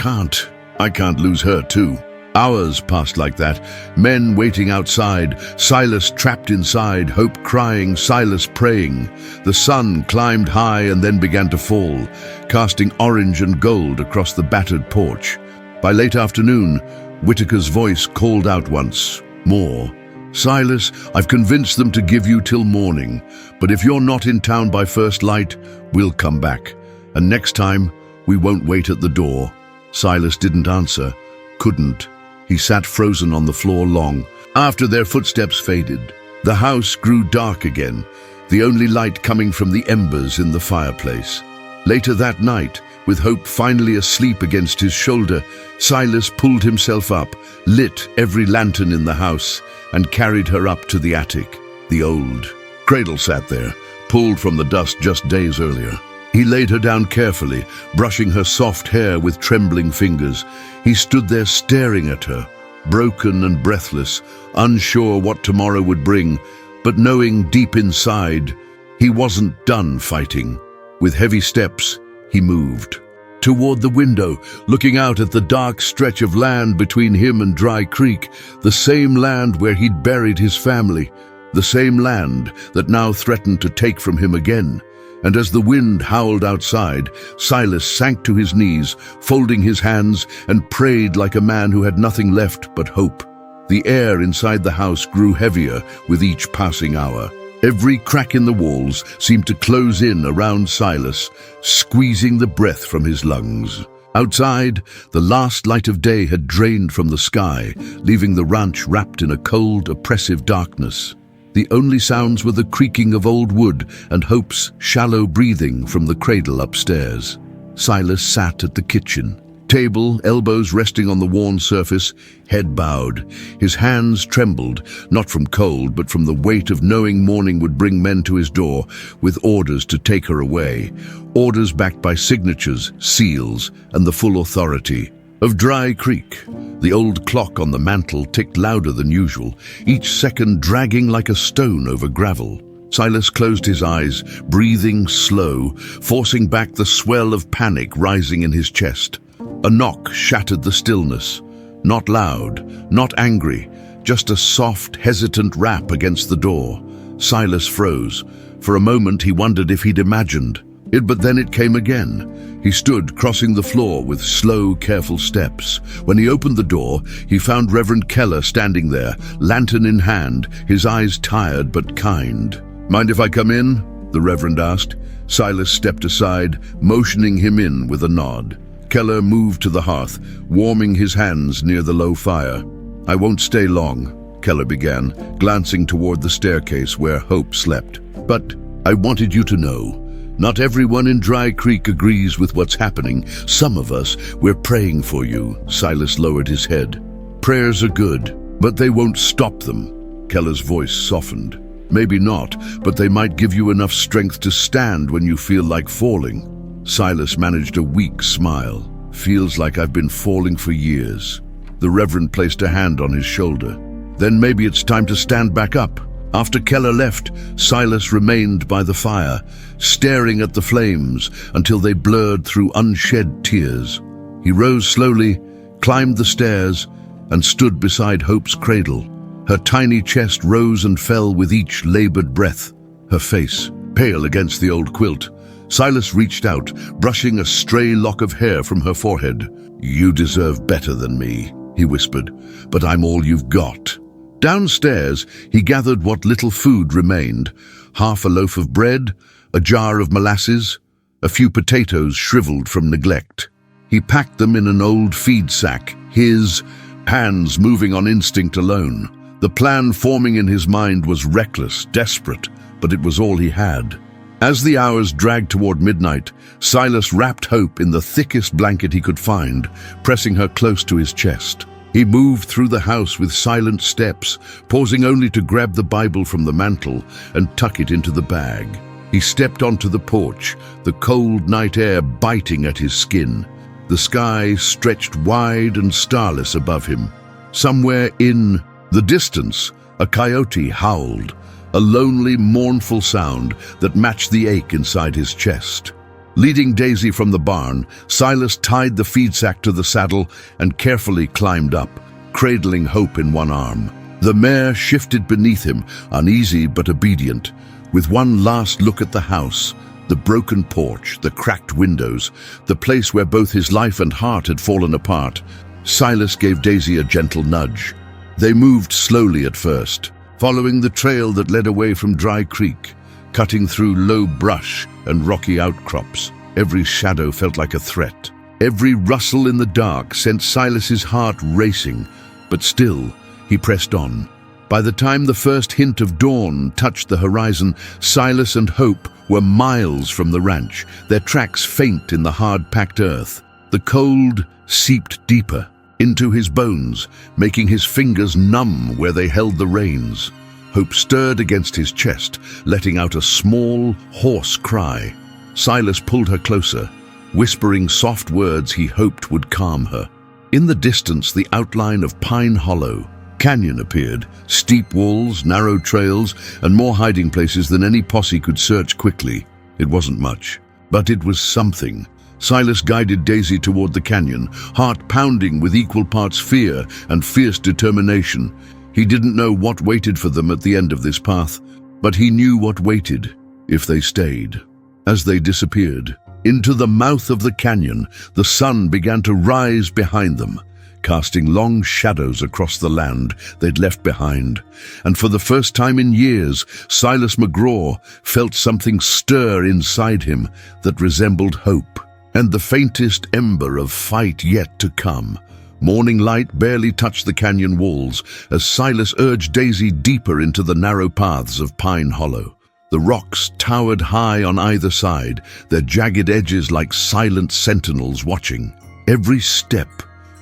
can't lose her too." Hours passed like that, men waiting outside, Silas trapped inside, Hope crying, Silas praying. The sun climbed high and then began to fall, casting orange and gold across the battered porch. By late afternoon, Whitaker's voice called out once more. "Silas, I've convinced them to give you till morning, but if you're not in town by first light, we'll come back. And next time, we won't wait at the door." Silas didn't answer, couldn't. He sat frozen on the floor long. After their footsteps faded, the house grew dark again, the only light coming from the embers in the fireplace. Later that night, with Hope finally asleep against his shoulder, Silas pulled himself up, lit every lantern in the house, and carried her up to the attic. The old cradle sat there, pulled from the dust just days earlier. He laid her down carefully, brushing her soft hair with trembling fingers. He stood there staring at her, broken and breathless, unsure what tomorrow would bring, but knowing deep inside he wasn't done fighting. With heavy steps, he moved toward the window, looking out at the dark stretch of land between him and Dry Creek, the same land where he'd buried his family, the same land that now threatened to take from him again. And as the wind howled outside, Silas sank to his knees, folding his hands, and prayed like a man who had nothing left but hope. The air inside the house grew heavier with each passing hour. Every crack in the walls seemed to close in around Silas, squeezing the breath from his lungs. Outside, the last light of day had drained from the sky, leaving the ranch wrapped in a cold, oppressive darkness. The only sounds were the creaking of old wood and Hope's shallow breathing from the cradle upstairs. Silas sat at the kitchen table, elbows resting on the worn surface, head bowed. His hands trembled, not from cold, but from the weight of knowing morning would bring men to his door with orders to take her away. Orders backed by signatures, seals, and the full authority of Dry Creek. The old clock on the mantel ticked louder than usual, each second dragging like a stone over gravel. Silas closed his eyes, breathing slow, forcing back the swell of panic rising in his chest. A knock shattered the stillness. Not loud, not angry, just a soft, hesitant rap against the door. Silas froze. For a moment he wondered if he'd imagined it, but then it came again. He stood crossing the floor with slow, careful steps. When he opened the door, he found Reverend Keller standing there, lantern in hand, his eyes tired but kind. "Mind if I come in?" the Reverend asked. Silas stepped aside, motioning him in with a nod. Keller moved to the hearth, warming his hands near the low fire. "I won't stay long," Keller began, glancing toward the staircase where Hope slept. "But I wanted you to know, not everyone in Dry Creek agrees with what's happening. Some of us, we're praying for you." Silas lowered his head. "Prayers are good, but they won't stop them." Keller's voice softened. "Maybe not, but they might give you enough strength to stand when you feel like falling." Silas managed a weak smile. "Feels like I've been falling for years." The Reverend placed a hand on his shoulder. "Then maybe it's time to stand back up." After Keller left, Silas remained by the fire, staring at the flames until they blurred through unshed tears. He rose slowly, climbed the stairs, and stood beside Hope's cradle. Her tiny chest rose and fell with each labored breath, her face pale against the old quilt. Silas reached out, brushing a stray lock of hair from her forehead. "You deserve better than me," he whispered, "but I'm all you've got." Downstairs, he gathered what little food remained: half a loaf of bread, a jar of molasses, a few potatoes shriveled from neglect. He packed them in an old feed sack, his hands moving on instinct alone. The plan forming in his mind was reckless, desperate, but it was all he had. As the hours dragged toward midnight, Silas wrapped Hope in the thickest blanket he could find, pressing her close to his chest. He moved through the house with silent steps, pausing only to grab the Bible from the mantel and tuck it into the bag. He stepped onto the porch, the cold night air biting at his skin. The sky stretched wide and starless above him. Somewhere in the distance, a coyote howled, a lonely, mournful sound that matched the ache inside his chest. Leading Daisy from the barn, Silas tied the feed sack to the saddle and carefully climbed up, cradling Hope in one arm. The mare shifted beneath him, uneasy but obedient. With one last look at the house, the broken porch, the cracked windows, the place where both his life and heart had fallen apart, Silas gave Daisy a gentle nudge. They moved slowly at first, following the trail that led away from Dry Creek, cutting through low brush and rocky outcrops. Every shadow felt like a threat. Every rustle in the dark sent Silas's heart racing, but still, he pressed on. By the time the first hint of dawn touched the horizon, Silas and Hope were miles from the ranch, their tracks faint in the hard-packed earth. The cold seeped deeper into his bones, making his fingers numb where they held the reins. Hope stirred against his chest, letting out a small, hoarse cry. Silas pulled her closer, whispering soft words he hoped would calm her. In the distance, the outline of Pine Hollow Canyon appeared, steep walls, narrow trails, and more hiding places than any posse could search quickly. It wasn't much, but it was something. Silas guided Daisy toward the canyon, heart pounding with equal parts fear and fierce determination. He didn't know what waited for them at the end of this path, but he knew what waited if they stayed. As they disappeared into the mouth of the canyon, the sun began to rise behind them, casting long shadows across the land they'd left behind. And for the first time in years, Silas McGraw felt something stir inside him that resembled hope, and the faintest ember of fight yet to come. Morning light barely touched the canyon walls as Silas urged Daisy deeper into the narrow paths of Pine Hollow. The rocks towered high on either side, their jagged edges like silent sentinels watching. Every step,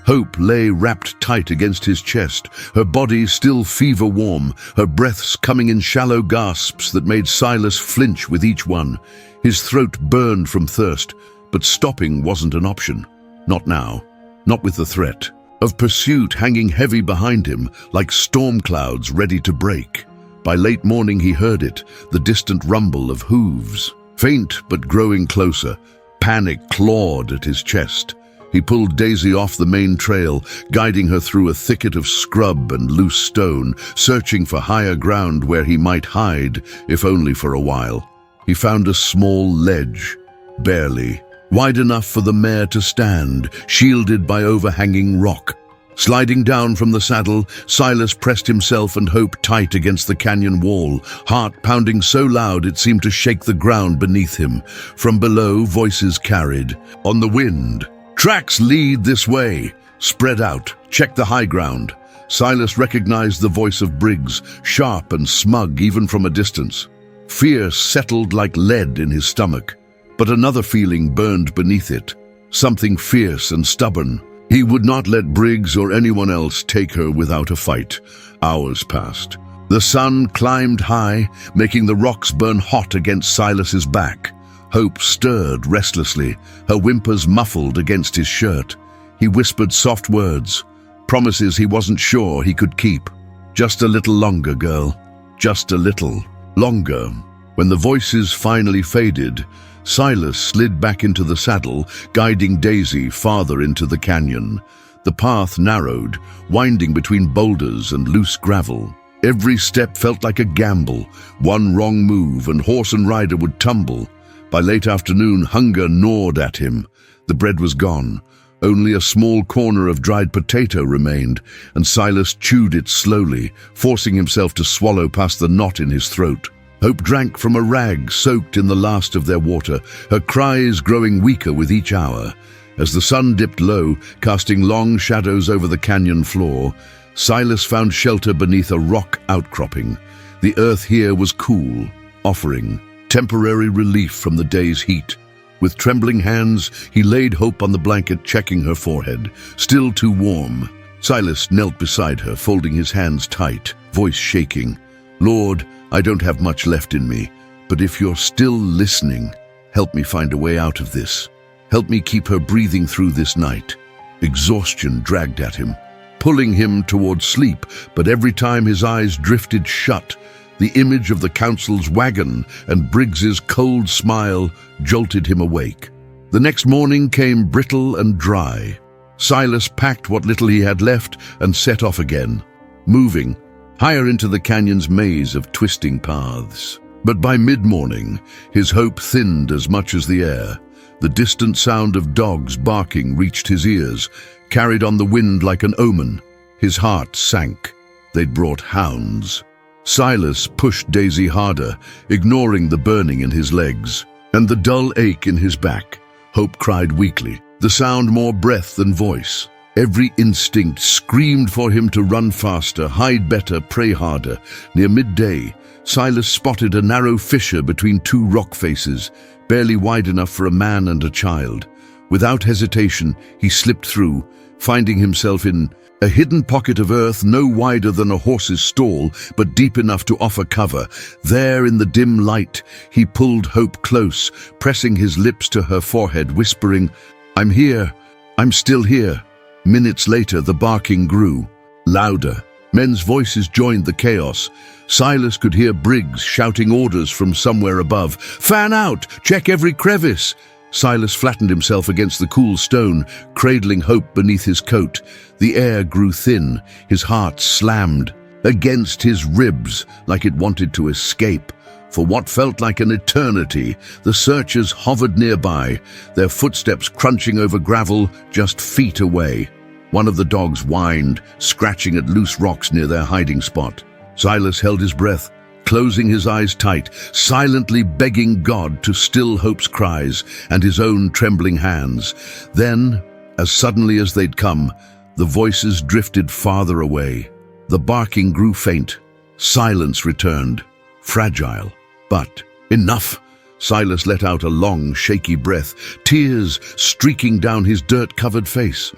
Hope lay wrapped tight against his chest, her body still fever-warm, her breaths coming in shallow gasps that made Silas flinch with each one. His throat burned from thirst, but stopping wasn't an option. Not now. not with the threat of pursuit hanging heavy behind him like storm clouds ready to break. By late morning he heard it, the distant rumble of hooves. Faint but growing closer, panic clawed at his chest. He pulled Daisy off the main trail, guiding her through a thicket of scrub and loose stone, searching for higher ground where he might hide, if only for a while. He found a small ledge, barely wide enough for the mare to stand, shielded by overhanging rock. Sliding down from the saddle, Silas pressed himself and Hope tight against the canyon wall, heart pounding so loud it seemed to shake the ground beneath him. From below, voices carried, on the wind, "Tracks lead this way. Spread out. Check the high ground." Silas recognized the voice of Briggs, sharp and smug even from a distance. Fear settled like lead in his stomach, but another feeling burned beneath it, something fierce and stubborn. He would not let Briggs or anyone else take her without a fight. Hours passed. The sun climbed high, making the rocks burn hot against Silas's back. Hope stirred restlessly, her whimpers muffled against his shirt. He whispered soft words, promises he wasn't sure he could keep. "Just a little longer, girl. Just a little longer." When the voices finally faded, Silas slid back into the saddle, guiding Daisy farther into the canyon. The path narrowed, winding between boulders and loose gravel. Every step felt like a gamble. One wrong move and horse and rider would tumble. By late afternoon, hunger gnawed at him. The bread was gone. Only a small corner of dried potato remained, and Silas chewed it slowly, forcing himself to swallow past the knot in his throat. Hope drank from a rag soaked in the last of their water, her cries growing weaker with each hour. As the sun dipped low, casting long shadows over the canyon floor, Silas found shelter beneath a rock outcropping. The earth here was cool, offering temporary relief from the day's heat. With trembling hands, he laid Hope on the blanket, checking her forehead, still too warm. Silas knelt beside her, folding his hands tight, voice shaking. "Lord, I don't have much left in me, but if you're still listening, help me find a way out of this. Help me keep her breathing through this night." Exhaustion dragged at him, pulling him towards sleep, but every time his eyes drifted shut, the image of the council's wagon and Briggs's cold smile jolted him awake. The next morning came brittle and dry. Silas packed what little he had left and set off again, moving higher into the canyon's maze of twisting paths. But by mid-morning, his hope thinned as much as the air. The distant sound of dogs barking reached his ears, carried on the wind like an omen. His heart sank. They'd brought hounds. Silas pushed Daisy harder, ignoring the burning in his legs and the dull ache in his back. Hope cried weakly, the sound more breath than voice. Every instinct screamed for him to run faster, hide better, pray harder. Near midday, Silas spotted a narrow fissure between two rock faces, barely wide enough for a man and a child. Without hesitation, he slipped through, finding himself in a hidden pocket of earth no wider than a horse's stall, but deep enough to offer cover. There in the dim light, he pulled Hope close, pressing his lips to her forehead, whispering, "I'm here. I'm still here." Minutes later, the barking grew, louder. Men's voices joined the chaos. Silas could hear Briggs shouting orders from somewhere above. "Fan out! Check every crevice!" Silas flattened himself against the cool stone, cradling Hope beneath his coat. The air grew thin, his heart slammed against his ribs like it wanted to escape. For what felt like an eternity, the searchers hovered nearby, their footsteps crunching over gravel just feet away. One of the dogs whined, scratching at loose rocks near their hiding spot. Silas held his breath, closing his eyes tight, silently begging God to still Hope's cries and his own trembling hands. Then, as suddenly as they'd come, the voices drifted farther away. The barking grew faint. Silence returned, fragile. But enough! Silas let out a long, shaky breath, tears streaking down his dirt-covered face.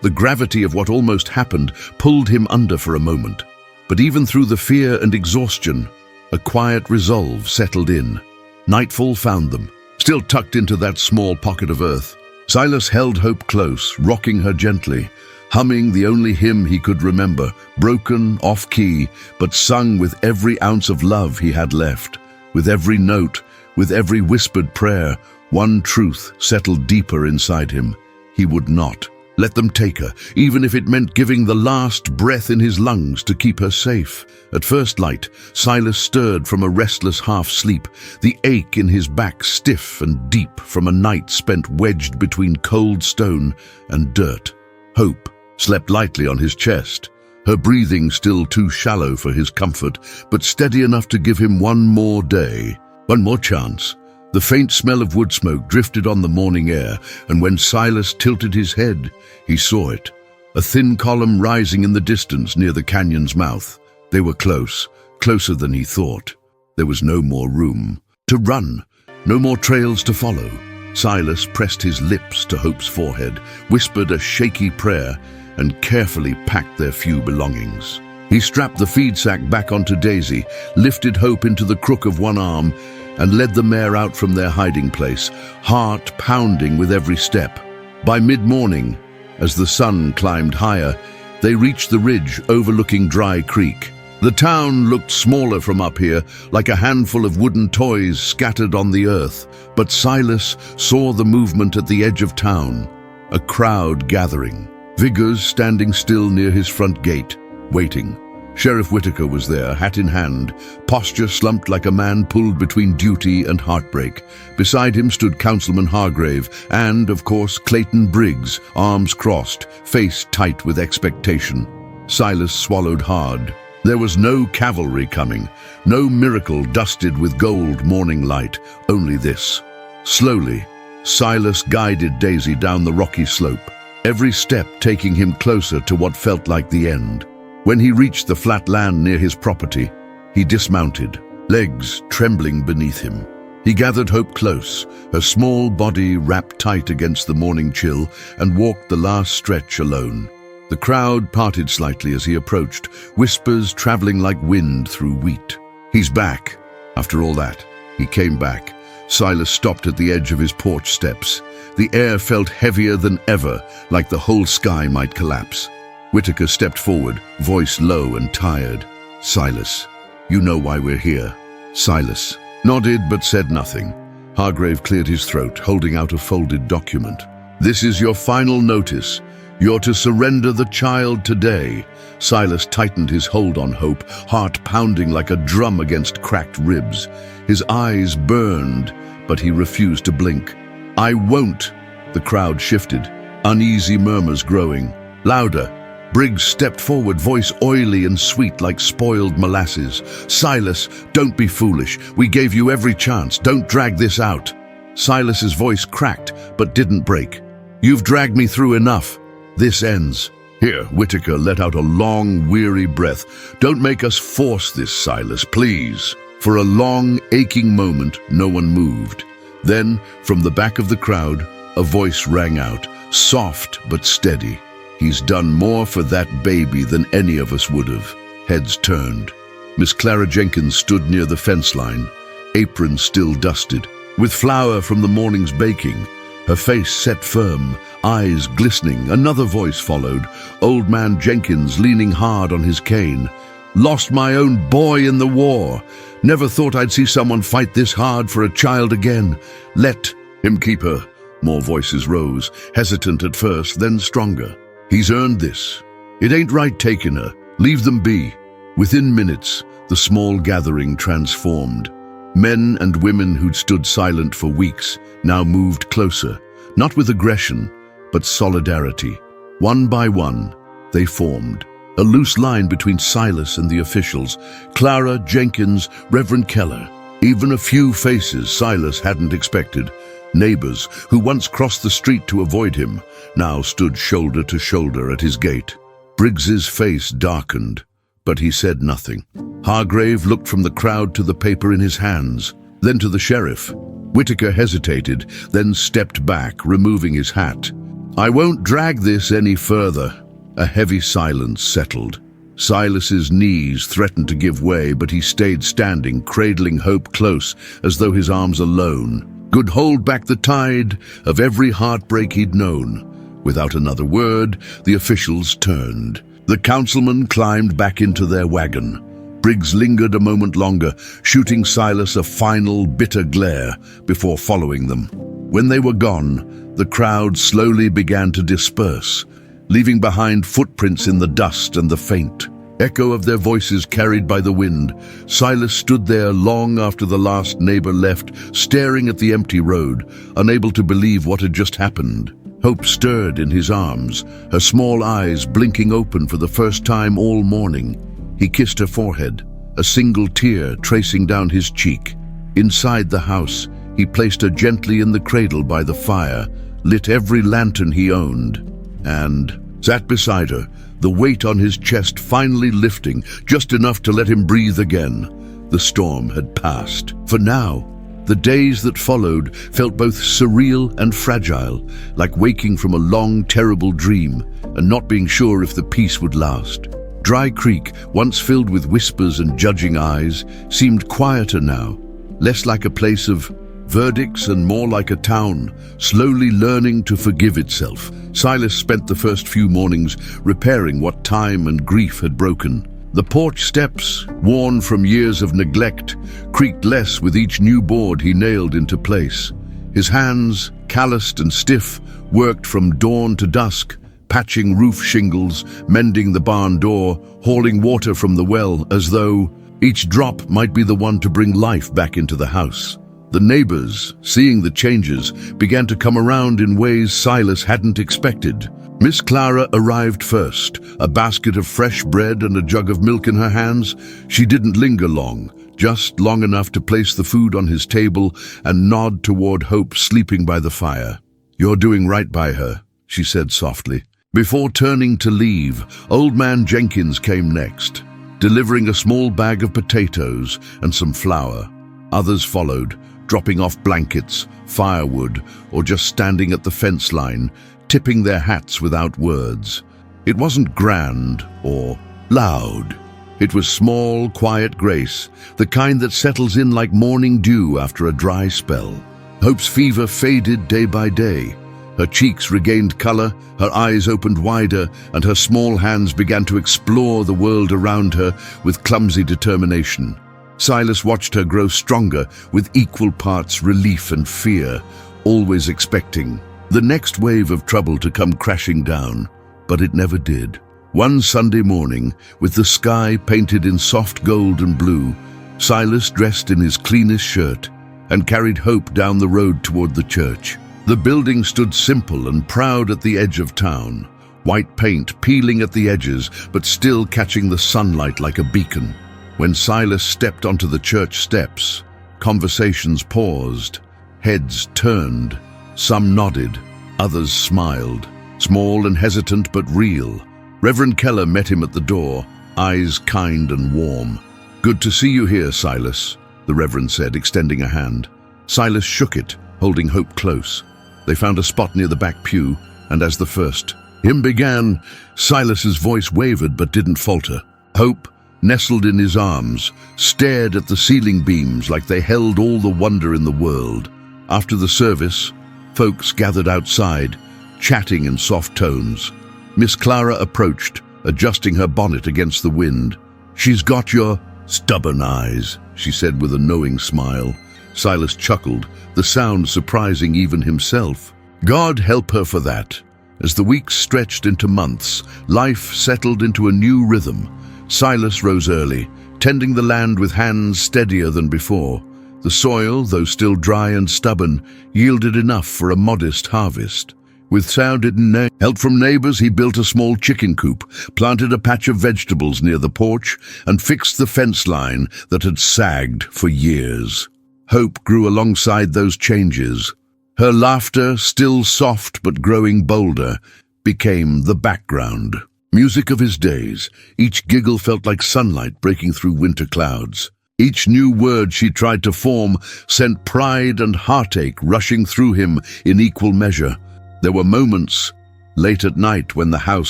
The gravity of what almost happened pulled him under for a moment. But even through the fear and exhaustion, a quiet resolve settled in. Nightfall found them, still tucked into that small pocket of earth. Silas held Hope close, rocking her gently, humming the only hymn he could remember, broken, off-key, but sung with every ounce of love he had left. With every note, with every whispered prayer, one truth settled deeper inside him. He would not let them take her, even if it meant giving the last breath in his lungs to keep her safe. At first light, Silas stirred from a restless half-sleep, the ache in his back stiff and deep from a night spent wedged between cold stone and dirt. Hope slept lightly on his chest, her breathing still too shallow for his comfort, but steady enough to give him one more day, one more chance. The faint smell of wood smoke drifted on the morning air, and when Silas tilted his head, he saw it, a thin column rising in the distance near the canyon's mouth. They were close, closer than he thought. There was no more room to run, no more trails to follow. Silas pressed his lips to Hope's forehead, whispered a shaky prayer, and carefully packed their few belongings. He strapped the feed sack back onto Daisy, lifted Hope into the crook of one arm, and led the mare out from their hiding place, heart pounding with every step. By mid-morning, as the sun climbed higher, they reached the ridge overlooking Dry Creek. The town looked smaller from up here, like a handful of wooden toys scattered on the earth, but Silas saw the movement at the edge of town, a crowd gathering. Vigours standing still near his front gate, waiting. Sheriff Whitaker was there, hat in hand, posture slumped like a man pulled between duty and heartbreak. Beside him stood Councilman Hargrave and, of course, Clayton Briggs, arms crossed, face tight with expectation. Silas swallowed hard. There was no cavalry coming, no miracle dusted with gold morning light, only this. Slowly, Silas guided Daisy down the rocky slope, every step taking him closer to what felt like the end. When he reached the flat land near his property, he dismounted, legs trembling beneath him. He gathered Hope close, her small body wrapped tight against the morning chill, and walked the last stretch alone. The crowd parted slightly as he approached, whispers traveling like wind through wheat. He's back. After all that, he came back. Silas stopped at the edge of his porch steps. The air felt heavier than ever, like the whole sky might collapse. Whitaker stepped forward, voice low and tired. "Silas, you know why we're here." Silas nodded but said nothing. Hargrave cleared his throat, holding out a folded document. "This is your final notice. You're to surrender the child today." Silas tightened his hold on Hope, heart pounding like a drum against cracked ribs. His eyes burned, but he refused to blink. "I won't." The crowd shifted, uneasy murmurs growing. Louder. Briggs stepped forward, voice oily and sweet like spoiled molasses. "Silas, don't be foolish. We gave you every chance. Don't drag this out." Silas's voice cracked, but didn't break. "You've dragged me through enough. This ends." Here, Whitaker let out a long, weary breath. "Don't make us force this, Silas, please." For a long, aching moment, no one moved. Then, from the back of the crowd, a voice rang out, soft but steady. "He's done more for that baby than any of us would have." Heads turned. Miss Clara Jenkins stood near the fence line, apron still dusted, with flour from the morning's baking, her face set firm, eyes glistening. Another voice followed, Old Man Jenkins leaning hard on his cane. "Lost my own boy in the war. Never thought I'd see someone fight this hard for a child again. Let him keep her." More voices rose, hesitant at first, then stronger. "He's earned this. It ain't right taking her. Leave them be." Within minutes, the small gathering transformed. Men and women who'd stood silent for weeks now moved closer, not with aggression, but solidarity. One by one, they formed. A loose line between Silas and the officials, Clara, Jenkins, Reverend Keller. Even a few faces Silas hadn't expected. Neighbors who once crossed the street to avoid him now stood shoulder to shoulder at his gate. Briggs's face darkened, but he said nothing. Hargrave looked from the crowd to the paper in his hands, then to the sheriff. Whitaker hesitated, then stepped back, removing his hat. "I won't drag this any further." A heavy silence settled. Silas's knees threatened to give way, but he stayed standing, cradling Hope close, as though his arms alone. could hold back the tide of every heartbreak he'd known. Without another word, the officials turned. The councilmen climbed back into their wagon. Briggs lingered a moment longer, shooting Silas a final, bitter glare before following them. When they were gone, the crowd slowly began to disperse, leaving behind footprints in the dust and the faint echo of their voices carried by the wind. Silas stood there long after the last neighbor left, staring at the empty road, unable to believe what had just happened. Hope stirred in his arms, her small eyes blinking open for the first time all morning. He kissed her forehead, a single tear tracing down his cheek. Inside the house, he placed her gently in the cradle by the fire, lit every lantern he owned, and sat beside her, the weight on his chest finally lifting, just enough to let him breathe again. The storm had passed. For now, the days that followed felt both surreal and fragile, like waking from a long, terrible dream and not being sure if the peace would last. Dry Creek, once filled with whispers and judging eyes, seemed quieter now, less like a place of verdicts and more like a town, slowly learning to forgive itself. Silas spent the first few mornings repairing what time and grief had broken. The porch steps, worn from years of neglect, creaked less with each new board he nailed into place. His hands, calloused and stiff, worked from dawn to dusk, patching roof shingles, mending the barn door, hauling water from the well, as though each drop might be the one to bring life back into the house. The neighbors, seeing the changes, began to come around in ways Silas hadn't expected. Miss Clara arrived first, a basket of fresh bread and a jug of milk in her hands. She didn't linger long, just long enough to place the food on his table and nod toward Hope sleeping by the fire. "You're doing right by her," she said softly. Before turning to leave, Old Man Jenkins came next, delivering a small bag of potatoes and some flour. Others followed, dropping off blankets, firewood, or just standing at the fence line, tipping their hats without words. It wasn't grand or loud. It was small, quiet grace, the kind that settles in like morning dew after a dry spell. Hope's fever faded day by day. Her cheeks regained color, her eyes opened wider, and her small hands began to explore the world around her with clumsy determination. Silas watched her grow stronger with equal parts relief and fear, always expecting the next wave of trouble to come crashing down, but it never did. One Sunday morning, with the sky painted in soft gold and blue, Silas dressed in his cleanest shirt and carried Hope down the road toward the church. The building stood simple and proud at the edge of town, white paint peeling at the edges but still catching the sunlight like a beacon. When Silas stepped onto the church steps, conversations paused, heads turned, some nodded, others smiled, small and hesitant but real. Reverend Keller met him at the door, eyes kind and warm. "Good to see you here, Silas," the Reverend said, extending a hand. Silas shook it, holding Hope close. They found a spot near the back pew, and as the first hymn began, Silas's voice wavered but didn't falter. Hope, nestled in his arms, stared at the ceiling beams like they held all the wonder in the world. After the service, folks gathered outside, chatting in soft tones. Miss Clara approached, adjusting her bonnet against the wind. "She's got your stubborn eyes," she said with a knowing smile. Silas chuckled, the sound surprising even himself. God help her for that. As the weeks stretched into months, life settled into a new rhythm. Silas rose early, tending the land with hands steadier than before. The soil, though still dry and stubborn, yielded enough for a modest harvest. With help from neighbors, he built a small chicken coop, planted a patch of vegetables near the porch, and fixed the fence line that had sagged for years. Hope grew alongside those changes. Her laughter, still soft but growing bolder, became the background music of his days. Each giggle felt like sunlight breaking through winter clouds. Each new word she tried to form sent pride and heartache rushing through him in equal measure. There were moments, late at night when the house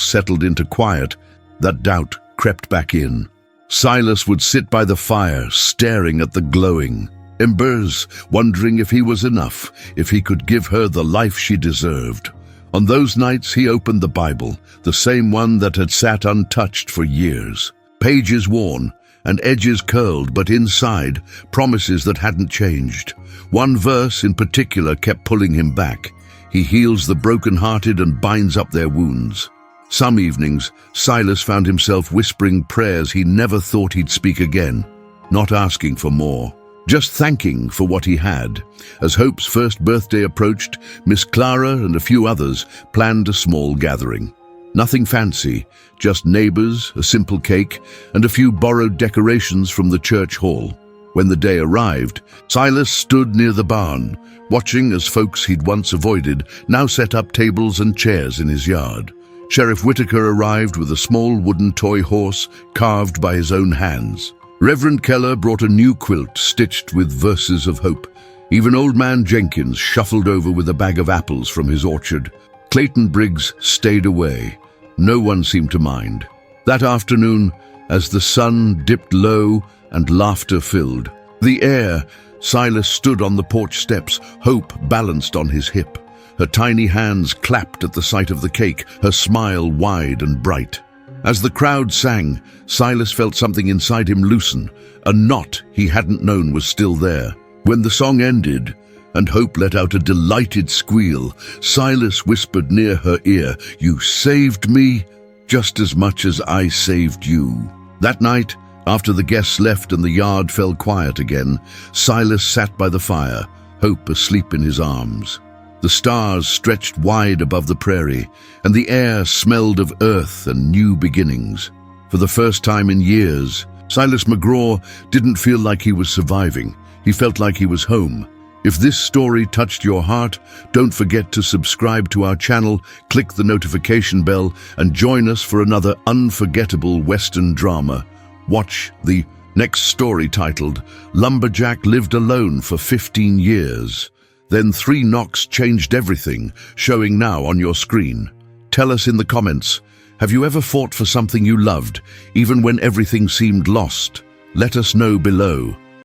settled into quiet, that doubt crept back in. Silas would sit by the fire, staring at the glowing embers, wondering if he was enough, if he could give her the life she deserved. On those nights he opened the Bible, the same one that had sat untouched for years. Pages worn and edges curled, but inside, promises that hadn't changed. One verse in particular kept pulling him back. He heals the broken-hearted and binds up their wounds. Some evenings, Silas found himself whispering prayers he never thought he'd speak again, not asking for more, just thanking for what he had. As Hope's first birthday approached, Miss Clara and a few others planned a small gathering. Nothing fancy, just neighbors, a simple cake, and a few borrowed decorations from the church hall. When the day arrived, Silas stood near the barn, watching as folks he'd once avoided now set up tables and chairs in his yard. Sheriff Whitaker arrived with a small wooden toy horse carved by his own hands. Reverend Keller brought a new quilt stitched with verses of hope. Even Old Man Jenkins shuffled over with a bag of apples from his orchard. Clayton Briggs stayed away. No one seemed to mind. That afternoon, as the sun dipped low and laughter filled the air, Silas stood on the porch steps, Hope balanced on his hip. Her tiny hands clapped at the sight of the cake, her smile wide and bright. As the crowd sang, Silas felt something inside him loosen. A knot he hadn't known was still there. When the song ended, and Hope let out a delighted squeal, Silas whispered near her ear, "You saved me just as much as I saved you." That night, after the guests left and the yard fell quiet again, Silas sat by the fire, Hope asleep in his arms. The stars stretched wide above the prairie, and the air smelled of earth and new beginnings. For the first time in years, Silas McGraw didn't feel like he was surviving. He felt like he was home. If this story touched your heart, don't forget to subscribe to our channel, click the notification bell, and join us for another unforgettable Western drama. Watch the next story titled, "Lumberjack Lived Alone for 15 Years. Then 3 knocks changed everything," showing now on your screen. Tell us in the comments, have you ever fought for something you loved, even when everything seemed lost? Let us know below.